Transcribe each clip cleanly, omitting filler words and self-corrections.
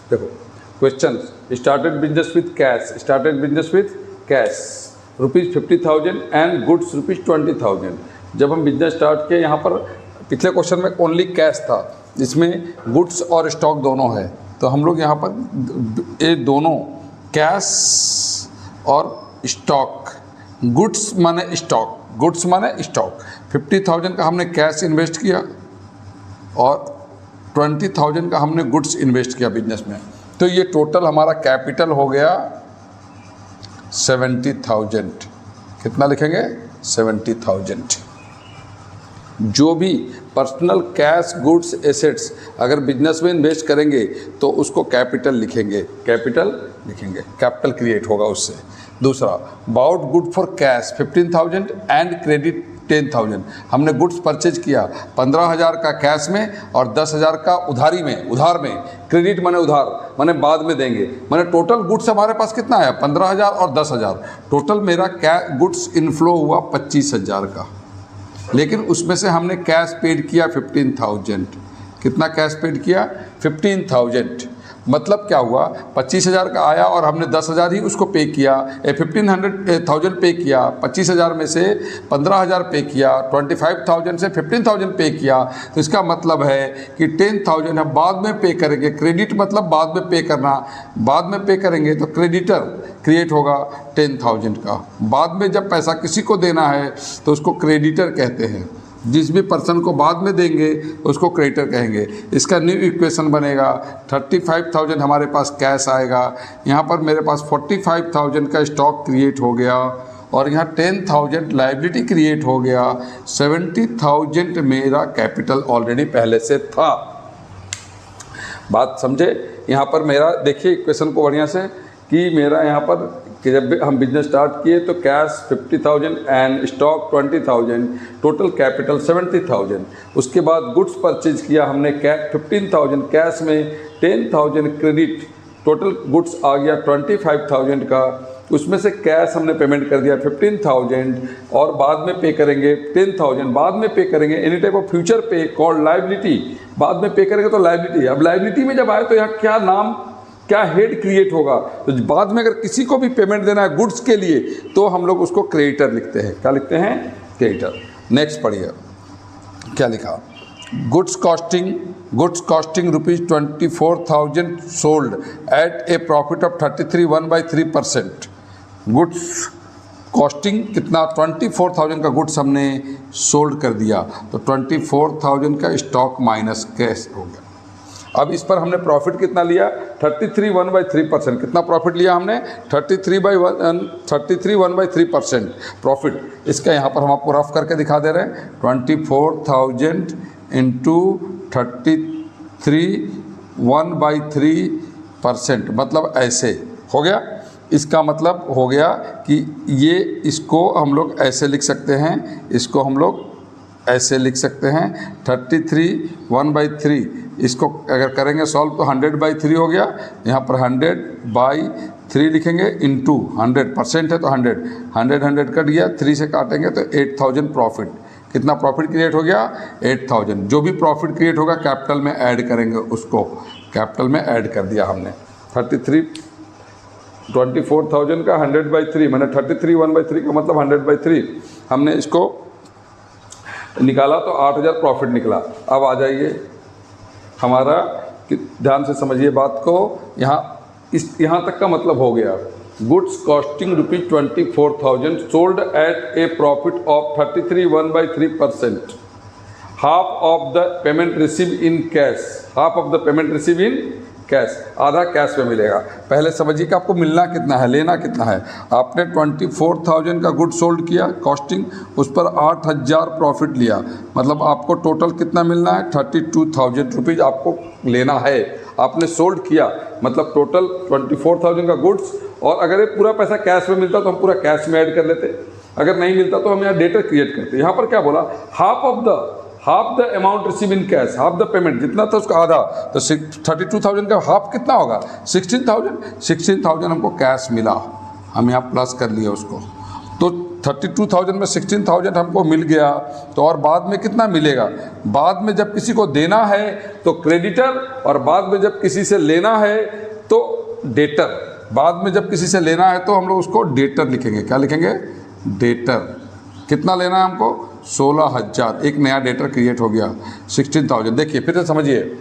देखो question, started business with cash ₹50,000 and goods ₹20,000। जब हम बिजनेस स्टार्ट किए, यहाँ पर पिछले क्वेश्चन में ओनली कैश था, जिसमें गुड्स और स्टॉक दोनों है, तो हम लोग यहाँ पर ये दोनों कैश और स्टॉक, गुड्स माने स्टॉक, 50,000 का हमने कैश इन्वेस्ट किया और 20,000 का हमने गुड्स इन्वेस्ट किया बिजनेस में, तो ये टोटल हमारा कैपिटल हो गया 70,000। कितना लिखेंगे? 70,000। जो भी पर्सनल कैश, गुड्स, एसेट्स अगर बिजनेस में इन्वेस्ट करेंगे तो उसको कैपिटल लिखेंगे, कैपिटल क्रिएट होगा उससे। दूसरा, bought good for cash 15,000 and credit 10,000। हमने गुड्स परचेज किया 15,000 का कैश में और 10,000 का उधार में। क्रेडिट माने उधार, माने बाद में देंगे, माने टोटल गुड्स हमारे पास कितना है? 15,000 और 10,000। टोटल मेरा गुड्स इनफ्लो हुआ 25,000 का, लेकिन उसमें से हमने कैश पेड किया 15,000। कितना कैश पेड किया? 15,000। मतलब क्या हुआ? 25,000 का आया और हमने 10,000 ही उसको पे किया, 15,000 पे किया, 25,000 में से 15,000 पे किया, 25,000 से 15,000 पे किया, तो इसका मतलब है कि 10,000 हम बाद में पे करेंगे। क्रेडिट मतलब बाद में पे करना, बाद में पे करेंगे तो क्रेडिटर क्रिएट होगा 10,000 का। बाद में जब पैसा किसी को देना है तो उसको क्रेडिटर कहते हैं, जिस भी पर्सन को बाद में देंगे उसको क्रेडिटर कहेंगे। इसका न्यू इक्वेशन बनेगा 35,000 हमारे पास कैश आएगा, यहाँ पर मेरे पास 45,000 का स्टॉक क्रिएट हो गया और यहाँ 10,000 लायबिलिटी क्रिएट हो गया। 70,000 मेरा कैपिटल ऑलरेडी पहले से था। बात समझे? यहाँ पर मेरा देखिए इक्वेशन को बढ़िया से, कि मेरा यहाँ पर कि जब हम बिजनेस स्टार्ट किए तो cash 50,000 and stock 20,000, total capital 70,000। उसके बाद गुड्स परचेज किया हमने 15,000 कैश में, 10,000 क्रेडिट, टोटल गुड्स आ गया 25,000 का। उसमें से कैश हमने पेमेंट कर दिया 15,000 और बाद में पे करेंगे 10,000, बाद में पे करेंगे एनी टाइप ऑफ फ्यूचर पे कॉल्ड लायबिलिटी, बाद में पे करेंगे तो लायबिलिटी। अब लायबिलिटी में जब आए तो यहाँ क्या नाम, क्या हेड क्रिएट होगा, तो बाद में अगर किसी को भी पेमेंट देना है गुड्स के लिए तो हम लोग उसको क्रेडिटर लिखते हैं। क्या लिखते हैं? क्रेडिटर। नेक्स्ट पढ़िए क्या लिखा? Goods costing ₹24,000 sold at A profit of 33 1/3%। Goods costing कितना? 24,000 का गुड्स हमने सोल्ड कर दिया, तो 24,000 का स्टॉक माइनस कैश हो गया। अब इस पर हमने प्रॉफिट कितना लिया? 33 1/3%। कितना प्रॉफिट लिया हमने? 33 1/3% प्रॉफिट। इसका यहाँ पर हम आपको रफ करके दिखा दे रहे हैं। 24,000 इंटू 33 1/3%, मतलब ऐसे हो गया। इसका मतलब हो गया कि ये, इसको हम लोग ऐसे लिख सकते हैं, इसको हम लोग ऐसे लिख सकते हैं 33 1/3। इसको अगर करेंगे सॉल्व तो 100/3 हो गया। यहाँ पर 100/3 लिखेंगे इंटू 100% है तो 100 कट गया, 3 से काटेंगे तो 8,000 प्रॉफिट। कितना प्रॉफिट क्रिएट हो गया? 8,000। जो भी प्रॉफिट क्रिएट होगा कैपिटल में ऐड करेंगे, उसको कैपिटल में ऐड कर दिया हमने। 24,000 का 100/3 मैंने 33 1/3 का मतलब 100/3 हमने इसको निकाला तो 8,000 प्रॉफिट निकला। अब आ जाइए हमारा, ध्यान से समझिए बात को, यहाँ तक का मतलब हो गया। Goods costing ₹24,000 sold at A profit of 33 1/3%। Half of the payment receive in cash, आधा कैश में मिलेगा। पहले समझिए कि आपको मिलना कितना है, लेना कितना है। आपने 24,000 का गुड सोल्ड किया कॉस्टिंग, उस पर 8,000 प्रॉफिट लिया, मतलब आपको टोटल कितना मिलना है? 32,000 रुपीज़ आपको लेना है। आपने सोल्ड किया मतलब टोटल 24,000 का गुड्स, और अगर ये पूरा पैसा कैश में मिलता तो हम पूरा कैश में ऐड कर लेते, अगर नहीं मिलता तो हम यहाँ डेटर क्रिएट करते। यहाँ पर क्या बोला? Half the amount receive in cash, half the payment, जितना था उसका आधा, तो 32,000 का हाफ कितना होगा? 16,000 हमको कैश मिला, हम यहाँ प्लस कर लिया उसको, तो 32,000 में 16,000 हमको मिल गया, तो और बाद में कितना मिलेगा? बाद में जब किसी को देना है तो क्रेडिटर, और बाद में जब किसी से लेना है तो डेटर। बाद में जब किसी से लेना है तो हम लोग उसको डेटर लिखेंगे। क्या लिखेंगे? डेटर। कितना लेना है हमको? 16,000। एक नया डेटर क्रिएट हो गया। 16,000। देखिए फिर से समझिए,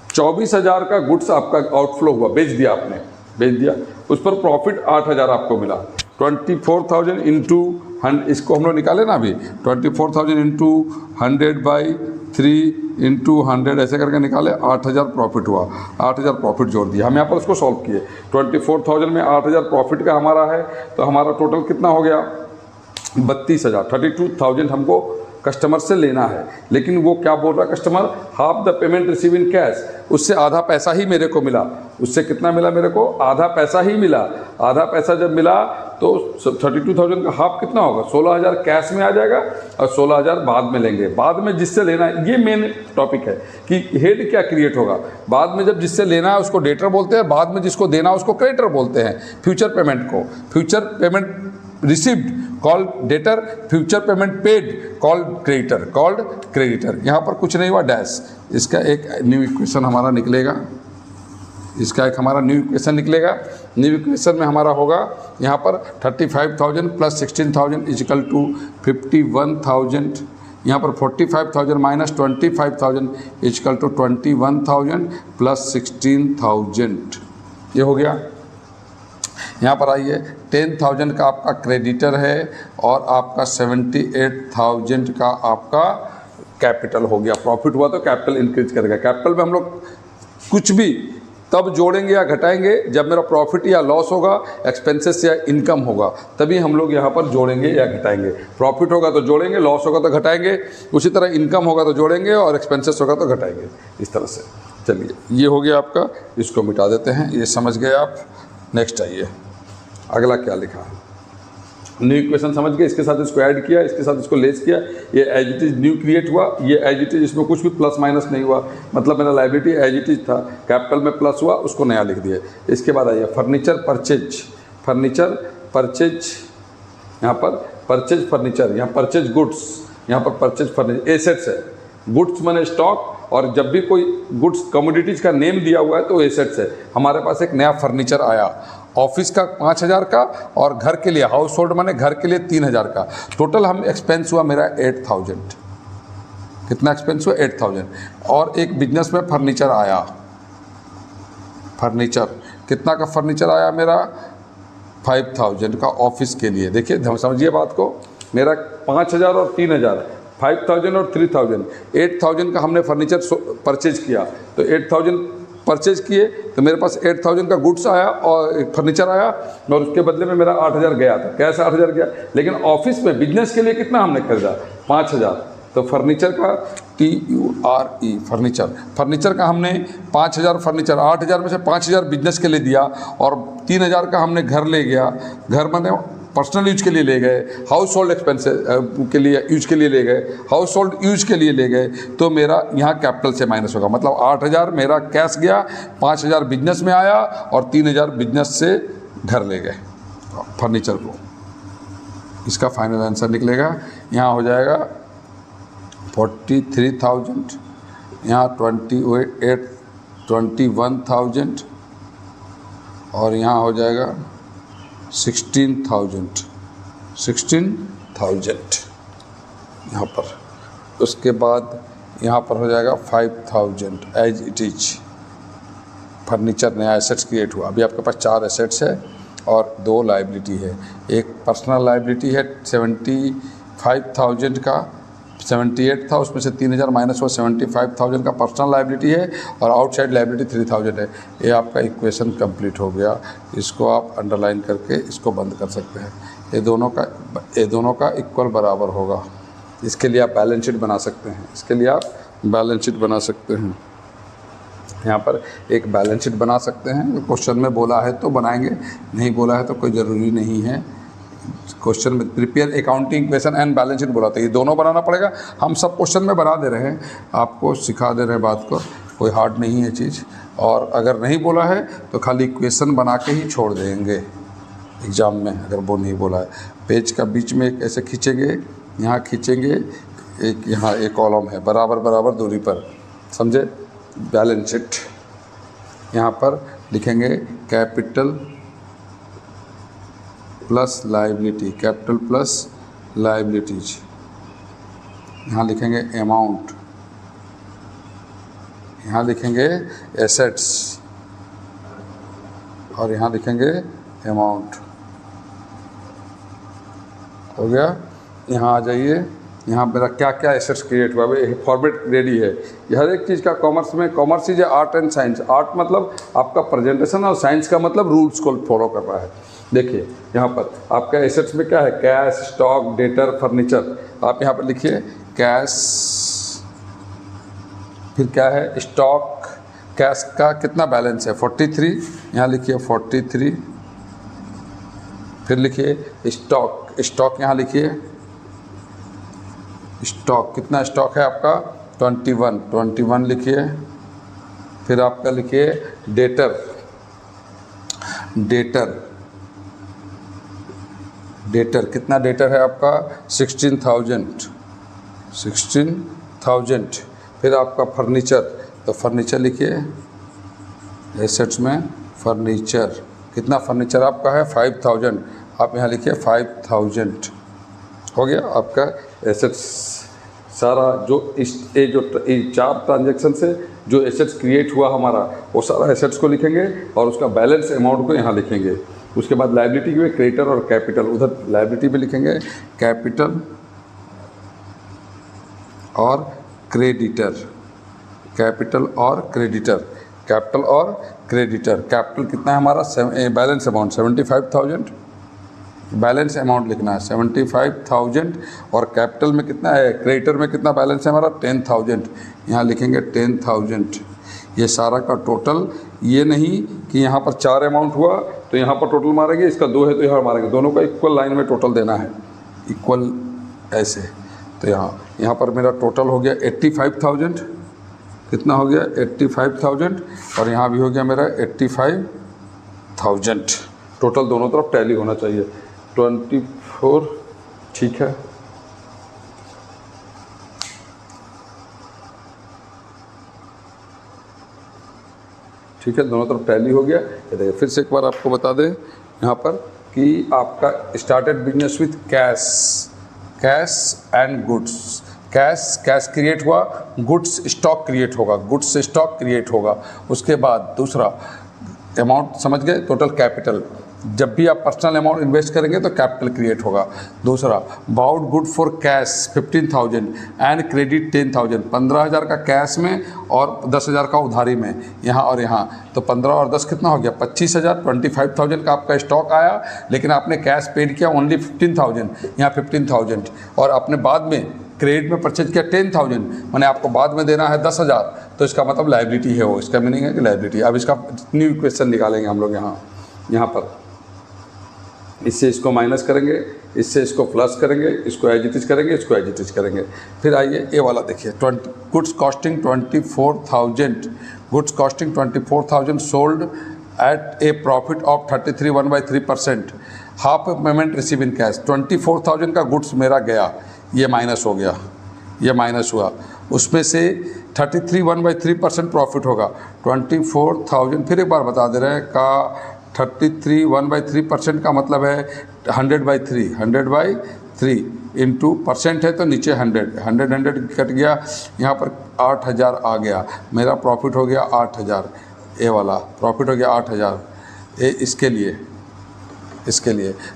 24,000 का गुड्स आपका आउटफ्लो हुआ, बेच दिया आपने, बेच दिया, उस पर प्रॉफिट 8,000 आपको मिला। 24,000 इंटू 100, इसको हम लोग निकाले ना अभी, 24,000 इंटू 100/3 इंटू 100 ऐसे करके निकाले, 8,000 प्रॉफिट हुआ। 8,000 प्रॉफिट जोड़ दिया, हम यहाँ पर उसको सॉल्व किए। 24,000 में 8,000 प्रॉफिट का हमारा है, तो हमारा टोटल कितना हो गया? 32,000। 32,000 हमको कस्टमर से लेना है, लेकिन वो क्या बोल रहा है customer? Half the payment receive in cash. उससे आधा पैसा ही मेरे को मिला। उससे कितना मिला मेरे को? आधा पैसा ही मिला। आधा पैसा जब मिला तो 32,000 का हाफ कितना होगा? 16,000 कैश में आ जाएगा और 16,000 बाद में लेंगे। बाद में जिससे लेना है, ये मेन टॉपिक है कि हेड क्या क्रिएट होगा। बाद में जब जिससे लेना है उसको डेटर बोलते हैं, बाद में जिसको देना है उसको क्रेडिटर बोलते हैं। फ्यूचर पेमेंट को future payment received called debtor, future payment paid called creditor. यहाँ पर कुछ नहीं हुआ, डैश। इसका एक न्यू इक्वेशन हमारा निकलेगा। इसका एक हमारा न्यू इक्वेशन निकलेगा। न्यू इक्वेशन में हमारा होगा यहाँ पर 35,000 प्लस 16,000 इजिकल टू 51,000। यहाँ पर 45,000 माइनस 25,000 इजिकल टू 21,000 प्लस 16,000। ये हो गया। यहाँ पर आइए, 10,000 का आपका क्रेडिटर है और आपका 78,000 का आपका कैपिटल हो गया। प्रॉफिट हुआ तो कैपिटल इंक्रीज करेगा। कैपिटल में हम लोग कुछ भी तब जोड़ेंगे या घटाएंगे जब मेरा प्रॉफिट या लॉस होगा, एक्सपेंसेस या इनकम होगा, तभी हम लोग यहाँ पर जोड़ेंगे या घटाएंगे। प्रॉफिट होगा तो जोड़ेंगे, लॉस होगा तो घटाएंगे, उसी तरह इनकम होगा तो जोड़ेंगे और एक्सपेंसेस होगा तो घटाएंगे, इस तरह से। चलिए, ये हो गया आपका, इसको मिटा देते हैं। ये समझ गए आप। नेक्स्ट आइए, अगला क्या लिखा है? न्यू इक्वेशन समझ गए, इसके साथ इसको ऐड किया, इसके साथ इसको लेस किया, ये as it is new create हुआ, ये एज इट इज, इसमें कुछ भी प्लस माइनस नहीं हुआ, मतलब मेरा लायबिलिटी एज इट इज था, कैपिटल में प्लस हुआ, उसको नया लिख दिया। इसके बाद आइए फर्नीचर परचेज। फर्नीचर परचेज, यहाँ पर परचेज फर्नीचर, यहाँ परचेज गुड्स, यहाँ पर परचेज फर्नीचर एसेट्स है। गुड्स माने स्टॉक, और जब भी कोई गुड्स कमोडिटीज़ का नेम दिया हुआ है तो एसेट्स है। हमारे पास एक नया फर्नीचर आया, ऑफिस का 5,000 का, और घर के लिए, हाउस होल्ड माने घर के लिए 3,000 का। टोटल हम एक्सपेंस हुआ मेरा 8,000। कितना एक्सपेंस हुआ? 8,000। और एक बिजनेस में फर्नीचर आया। फर्नीचर कितना का फर्नीचर आया मेरा? 5,000 का ऑफिस के लिए। देखिए समझिए बात को, मेरा 5,000 और 3,000, 5,000 और 3,000, 8,000 का हमने फर्नीचर परचेज किया। तो 8,000 परचेज किए तो मेरे पास 8,000 का गुड्स आया और फर्नीचर आया, और उसके बदले में मेरा 8,000 गया था। कैसे 8,000 गया? लेकिन ऑफिस में बिजनेस के लिए कितना हमने खरीदा? 5,000। तो फर्नीचर का TURE फर्नीचर का हमने 5,000 फर्नीचर, 8,000 में से 5,000 बिजनेस के लिए दिया, और 3,000 का हमने घर ले गया। घर मैंने पर्सनल यूज के लिए ले गए, हाउस होल्ड एक्सपेंसेस के लिए यूज के लिए ले गए, हाउस होल्ड यूज के लिए ले गए, तो मेरा यहाँ कैपिटल से माइनस होगा। मतलब 8,000 मेरा कैश गया, 5,000 बिजनेस में आया और 3,000 बिजनेस से घर ले गए फर्नीचर को। इसका फाइनल आंसर निकलेगा, यहाँ हो जाएगा 43,000, यहाँ 21,000, और यहाँ हो जाएगा 16,000 यहाँ पर। उसके बाद यहाँ पर हो जाएगा 5,000 एज इट इज। फर्नीचर नया एसेट्स क्रिएट हुआ। अभी आपके पास 4 एसेट्स है और 2 लायबिलिटी है। एक पर्सनल लायबिलिटी है 75,000 का, 78 था, उसमें से 3,000 माइनस हुआ, 75,000 का पर्सनल लायबिलिटी है, और आउटसाइड लायबिलिटी 3,000 है। ये आपका इक्वेशन कंप्लीट हो गया। इसको आप अंडरलाइन करके इसको बंद कर सकते हैं। ये दोनों का इक्वल बराबर होगा। इसके लिए आप बैलेंस शीट बना सकते हैं। इसके लिए आप बैलेंस शीट बना सकते हैं। यहाँ पर एक बैलेंस शीट बना सकते हैं। क्वेश्चन में बोला है तो बनाएंगे, नहीं बोला है तो कोई ज़रूरी नहीं है। क्वेश्चन में prepare accounting equation and balance sheet बोला था, ये दोनों बनाना पड़ेगा। हम सब क्वेश्चन में बना दे रहे हैं, आपको सिखा दे रहे हैं बात को, कोई हार्ड नहीं है चीज़। और अगर नहीं बोला है तो खाली इक्वेशन बना के ही छोड़ देंगे। एग्ज़ाम में अगर वो नहीं बोला है। पेज का बीच में एक ऐसे खींचेंगे, यहाँ खींचेंगे, एक यहाँ एक कॉलम है बराबर बराबर दूरी पर, समझे। बैलेंस शीट यहाँ पर लिखेंगे capital plus liability, capital plus liabilities. यहाँ लिखेंगे अमाउंट, यहाँ लिखेंगे एसेट्स और यहाँ लिखेंगे अमाउंट। हो गया। यहाँ आ जाइए, यहाँ मेरा क्या क्या एसेट्स क्रिएट हुआ है, फॉर्मेट रेडी है। ये हर एक चीज़ का कॉमर्स में, commerce is art and science. Art मतलब आपका प्रेजेंटेशन और साइंस का मतलब रूल्स को फॉलो कर रहा है। देखिए यहाँ पर आपका एसेट्स में क्या है, कैश, स्टॉक, डेटर, फर्नीचर। आप यहाँ पर लिखिए कैश, फिर क्या है स्टॉक। कैश का कितना बैलेंस है 43, यहाँ लिखिए 43। फिर लिखिए स्टॉक, स्टॉक यहाँ लिखिए स्टॉक, कितना स्टॉक है आपका 21 लिखिए। फिर आपका लिखिए डेटर, डेटर कितना डेटर है आपका 16,000। फिर आपका फर्नीचर, तो फर्नीचर लिखिए एसेट्स में फर्नीचर, कितना फर्नीचर आपका है 5,000, आप यहाँ लिखिए 5,000। हो गया आपका एसेट्स सारा। जो जो 4 ट्रांजैक्शन से जो एसेट्स क्रिएट हुआ हमारा, वो सारा एसेट्स को लिखेंगे और उसका बैलेंस अमाउंट को यहाँ लिखेंगे। उसके बाद लायबिलिटी में क्रेडिटर और कैपिटल, उधर लायबिलिटी में लिखेंगे कैपिटल और क्रेडिटर, कैपिटल और क्रेडिटर, कैपिटल और क्रेडिटर। कैपिटल कितना है हमारा बैलेंस अमाउंट 75,000, बैलेंस अमाउंट लिखना है 75,000। और कैपिटल में कितना है, क्रेडिटर में कितना बैलेंस है हमारा 10,000, यहाँ लिखेंगे 10,000। ये सारा का टोटल, ये नहीं कि यहाँ पर 4 अमाउंट हुआ तो यहाँ पर टोटल मारेंगे, इसका 2 है तो यहाँ मारेंगे, दोनों का इक्वल लाइन में टोटल देना है, इक्वल ऐसे। तो यहाँ पर मेरा टोटल हो गया 85,000, कितना हो गया 85,000, और यहाँ भी हो गया मेरा 85,000। टोटल दोनों तरफ टैली होना चाहिए 24, ठीक है। ठीक है, दोनों तरफ टैली हो गया। ये देखिए फिर से एक बार आपको बता दें यहाँ पर कि आपका started business with cash and goods. Cash create हुआ, गुड्स स्टॉक क्रिएट होगा, गुड्स स्टॉक क्रिएट होगा। उसके बाद दूसरा अमाउंट समझ गए, टोटल कैपिटल। जब भी आप पर्सनल अमाउंट इन्वेस्ट करेंगे तो कैपिटल क्रिएट होगा। दूसरा bowed good for cash 15,000 and credit 10,000, 15,000 का कैश में और 10,000 का उधारी में, यहाँ और यहाँ। तो 15 और 10 कितना हो गया 25,000। 25,000 का आपका स्टॉक आया, लेकिन आपने कैश पेड किया ओनली 15,000, यहाँ 15,000। और आपने बाद में क्रेडिट में परचेज किया 10,000, मैंने आपको बाद में देना है 10,000, तो इसका मतलब लायबिलिटी है वो, इसका मीनिंग है कि लायबिलिटी। अब इसका न्यू इक्वेशन निकालेंगे हम लोग यहाँ पर। इससे इसको माइनस करेंगे, इससे इसको प्लस करेंगे, इसको एज इट इज करेंगे, इसको एज इट इज करेंगे। फिर आइए ये वाला देखिए, goods costing 24,000, goods costing 24,000 sold at A profit of 33 1/3%, half payment receive in cash. 24,000 का गुड्स मेरा गया, ये माइनस हो गया, ये माइनस हुआ, उसमें से 33 1/3% प्रॉफिट होगा। 24,000 फिर एक बार बता दे रहे हैं का 33 1/3% का मतलब है 100/3, 100/3 इंटू परसेंट है तो नीचे 100 कट गया, यहाँ पर 8,000 आ गया, मेरा प्रॉफिट हो गया 8,000। ये वाला प्रॉफिट हो गया 8,000, ये इसके लिए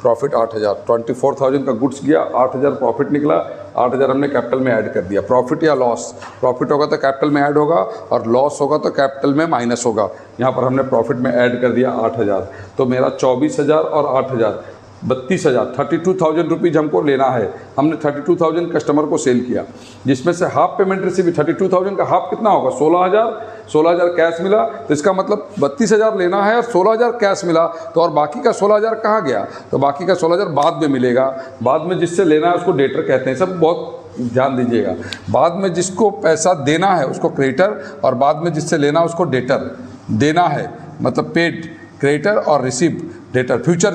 प्रॉफिट 8,000। 24,000 का गुड्स गया, 8,000 प्रॉफिट निकला, 8,000 हमने कैपिटल में ऐड कर दिया। प्रॉफिट या लॉस, प्रॉफिट होगा तो कैपिटल में ऐड होगा और लॉस होगा तो कैपिटल में माइनस होगा। यहाँ पर हमने प्रॉफिट में ऐड कर दिया 8,000, तो मेरा 24,000 और 8,000 32,000, 32,000 रुपीज़ हमको लेना है। हमने 32,000 कस्टमर को सेल किया, जिसमें से हाफ पेमेंट रिसीव, 32,000 का हाफ कितना होगा 16,000 कैश मिला, तो इसका मतलब 32,000 लेना है और 16,000 कैश मिला, तो और बाकी का 16,000 कहाँ गया, तो बाकी का 16,000 बाद में मिलेगा। बाद में जिससे लेना है उसको डेटर कहते हैं, सब बहुत ध्यान दीजिएगा। बाद में जिसको पैसा देना है उसको क्रेडिटर, और बाद में जिससे लेना है उसको डेटर। देना है मतलब पेड क्रेडिटर और receive debtor, future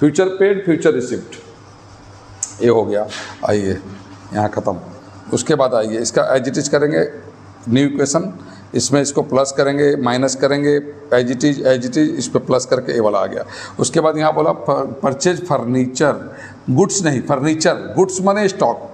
future paid, future receipt, ये हो गया। आइए यहाँ ख़त्म। उसके बाद आइए इसका एज इट इज करेंगे न्यू इक्वेशन, इसमें इसको प्लस करेंगे माइनस करेंगे, एज इट इज इस पर प्लस करके ए वाला आ गया। उसके बाद यहाँ बोला परचेज फर्नीचर, गुड्स नहीं फर्नीचर, गुड्स माने स्टॉक,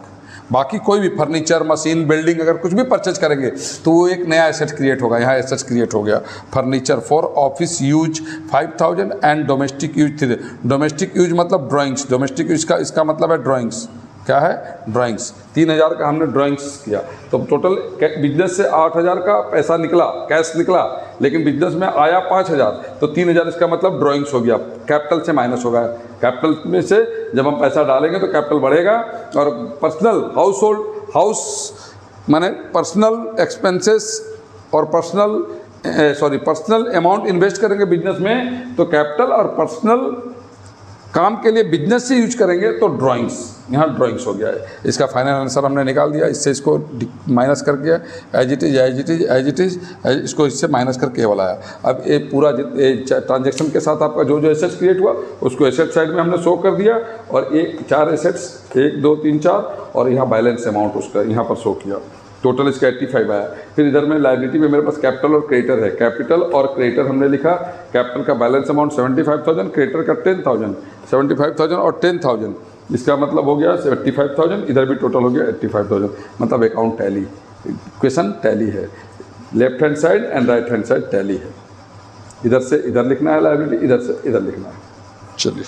बाकी कोई भी फर्नीचर, मशीन, बिल्डिंग अगर कुछ भी परचेज करेंगे तो वो एक नया एसेट क्रिएट होगा। यहाँ एसेट क्रिएट हो गया। Furniture for office use 5000 and domestic use 3। Domestic use मतलब ड्राइंग्स, डोमेस्टिक यूज का इसका मतलब है ड्राइंग्स। क्या है? ड्राइंग्स। 3000 का हमने ड्राइंग्स किया, तो टोटल बिजनेस से 8000 का पैसा निकला, कैश निकला, लेकिन बिजनेस में आया 5000, तो 3000 इसका मतलब ड्राइंग्स हो गया। कैपिटल से माइनस होगा, कैपिटल में से जब हम पैसा डालेंगे तो कैपिटल बढ़ेगा। और पर्सनल हाउस होल्ड, हाउस माने पर्सनल एक्सपेंसेस और पर्सनल अमाउंट इन्वेस्ट करेंगे बिजनेस में तो कैपिटल, और पर्सनल काम के लिए बिजनेस से यूज करेंगे तो ड्राइंग्स। यहाँ ड्राइंग्स हो गया है। इसका फाइनल आंसर हमने निकाल दिया। इससे इसको माइनस कर दिया, एज इट इज इसको इससे माइनस करके वाला आया। अब ये पूरा ट्रांजैक्शन के साथ आपका जो जो एसेट्स क्रिएट हुआ उसको एसेट साइड में हमने शो कर दिया, और ये 4 एसेट्स 1 2 3 4, और यहाँ बैलेंस अमाउंट उसका यहाँ पर शो किया। टोटल इसका 85 आया। फिर इधर में लायबिलिटी में मेरे पास कैपिटल और क्रेडिटर है। कैपिटल और क्रेडिटर हमने लिखा, कैपिटल का बैलेंस अमाउंट 75,000, क्रेडिटर का 10,000, 75,000 और 10,000, इसका मतलब हो गया 75,000। इधर भी टोटल हो गया 85,000, मतलब अकाउंट टैली, इक्वेशन टैली है। Left hand side and right hand side tally है। इधर से इधर लिखना है लायबिलिटी, इधर से इधर लिखना है। चलिए।